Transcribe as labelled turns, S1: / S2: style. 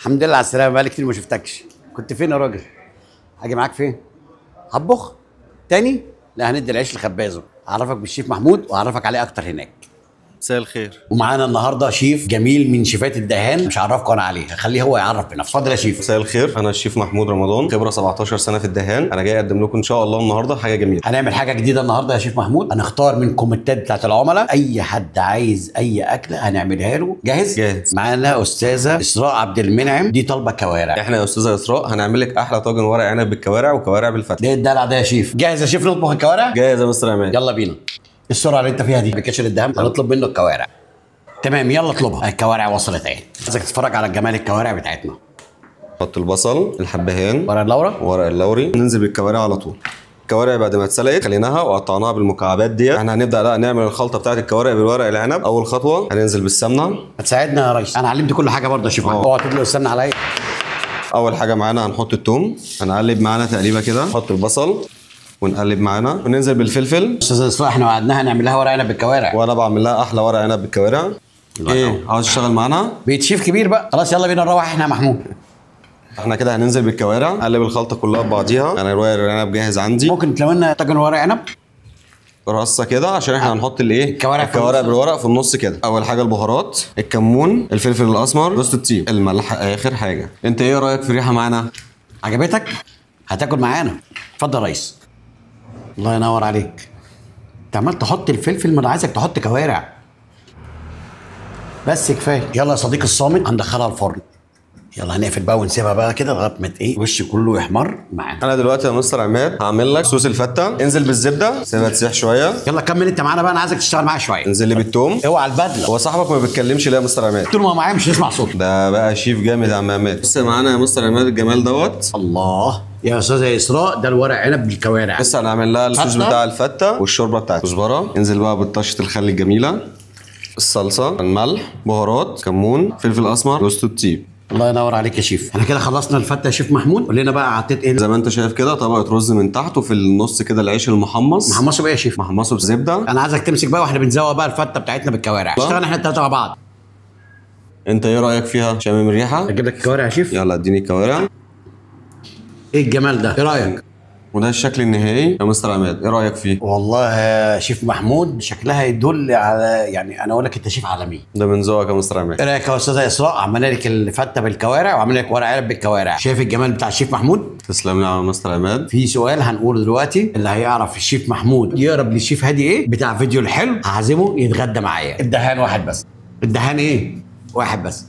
S1: الحمد لله على السلامة، بقالي كتير ما شفتكش. كنت فين يا راجل؟ هاجي معاك فين؟ هطبخ؟ تاني؟ لا، هندي العيش لخبازه، اعرفك بالشيف محمود واعرفك عليه اكتر هناك.
S2: مساء الخير.
S1: ومعانا النهارده شيف جميل من شيفات الدهان، مش هعرفكم انا عليه، هخليه هو يعرف بنفسه. اتفضل يا شيف.
S2: مساء الخير، انا الشيف محمود رمضان، خبره 17 سنه في الدهان. انا جاي اقدم لكم ان شاء الله النهارده حاجه جميله.
S1: هنعمل حاجه جديده النهارده يا شيف محمود، هنختار من الكومنتات بتاعت العملاء اي حد عايز اي اكله هنعملها له. جاهز؟
S2: جاهز.
S1: معانا استاذه اسراء عبد المنعم، دي طالبه كوارع.
S2: احنا يا استاذه اسراء هنعمل لك احلى طاجن ورق عنب بالكوارع وكوارع بالفتة.
S1: ده الدلع ده يا شيف. جاهز يا شيف نطبخ الكوارع؟
S2: جاهز يا مستر عماد.
S1: يلا بينا. السرعه اللي انت فيها دي بكشر الدهان هنطلب منه الكوارع. تمام، يلا اطلبها. الكوارع وصلت اهي. عايزك تتفرج على جمال الكوارع بتاعتنا.
S2: نحط البصل، الحبهان،
S1: ورق اللورا،
S2: ورق اللوري، ننزل بالكوارع على طول. الكوارع بعد ما اتسلقت خليناها وقطعناها بالمكعبات ديت. احنا هنبدا بقى نعمل الخلطه بتاعت الكوارع بالورق العنب. اول خطوه هننزل بالسمنه.
S1: هتساعدنا يا ريس؟ انا علمت كل حاجه برضه يا شيف محمود. اوعى تدلق السمنه عليا.
S2: اول حاجه معانا هنحط الثوم، هنقلب معانا تقليبه كده، نحط البصل ونقلب معانا وننزل بالفلفل.
S1: استاذ اسراء، احنا وعدناها هنعمل لها ورق عنب بالكوارع.
S2: وانا بعمل لها احلى ورق عنب بالكوارع. ايه، عاوز تشتغل معانا؟
S1: بيت شيف كبير بقى. خلاص يلا بينا نروح احنا يا محمود.
S2: احنا كده هننزل بالكوارع، نقلب الخلطه كلها ببعضيها. انا ورق العنب جاهز عندي.
S1: ممكن تلو لنا طاجن ورق عنب
S2: رصه كده عشان احنا هنحط الايه،
S1: الكوارع
S2: بالورق في النص كده. اول حاجه البهارات، الكمون، الفلفل الاسمر، جوز الطيب، الملح اخر حاجه. انت ايه رايك في الريحه معانا؟
S1: عجبتك؟ هتاكل معانا. اتفضل يا ريس. الله ينور عليك. انت عمال تحط الفلفل، ما انا عايزك تحط كوارع بس كفايه. يلا يا صديقي الصامت، هندخلها الفرن. يلا هنقفل بقى ونسيبها بقى كده لغايه ما ايه وش كله يحمر معانا.
S2: انا دلوقتي يا مستر عماد هعمل لك صوص الفته. انزل بالزبده، سيبها تسيح شويه.
S1: يلا كمل انت معانا بقى، انا عايزك تشتغل معايا شويه.
S2: انزل لي بالثوم.
S1: اوعى البدله.
S2: هو صاحبك ما بيتكلمش ليه يا مستر عماد؟
S1: طول ما معايا مش هيسمع صوتي.
S2: ده بقى شيف جامد يا عم عماد. بص معانا يا مستر عماد الجمال دوت.
S1: الله يا استاذه اسراء، ده الورق عنب بالكوارع.
S2: لسه هنعمل لها الصوص بتاع الفته والشوربه بتاعت كزبره. انزل بقى بطشه الخل الجميله، الصلصه، الملح، بهارات، كمون، فلفل اسمر، جوز الطيب.
S1: الله ينور عليك يا شيف. احنا كده خلصنا الفته يا شيف محمود. قول لنا بقى حطيت ايه؟
S2: زي ما انت شايف كده طبقه رز من تحت، وفي النص كده العيش المحمص.
S1: محمصه بايه يا شيف؟
S2: محمصه بزبده.
S1: انا عايزك تمسك بقى واحنا بنزوق بقى الفته بتاعتنا بالكوارع. اشتغلنا احنا الثلاثه مع بعض.
S2: انت ايه رايك فيها؟ شامم الريحه؟
S1: اجيب لك الكوارع يا شيف.
S2: يلا اديني الكوارع.
S1: ايه الجمال ده؟ ايه رايك؟
S2: وده الشكل النهائي يا مستر عماد، ايه رايك فيه؟
S1: والله يا شيف محمود شكلها يدل على، يعني انا اقول لك انت شيف عالمي.
S2: ده من ذوقك يا مستر عماد.
S1: ايه رايك يا استاذه اسراء؟ عملنا لك الفته بالكوارع وعملنا لك ورق عنب بالكوارع. شايف الجمال بتاع الشيف محمود؟
S2: تسلم لي يا مستر عماد.
S1: في سؤال هنقوله دلوقتي، اللي هيعرف الشيف محمود يقرب للشيف هادي ايه بتاع فيديو الحلو هعزمه يتغدى معايا. الدهان واحد بس. الدهان ايه؟ واحد بس.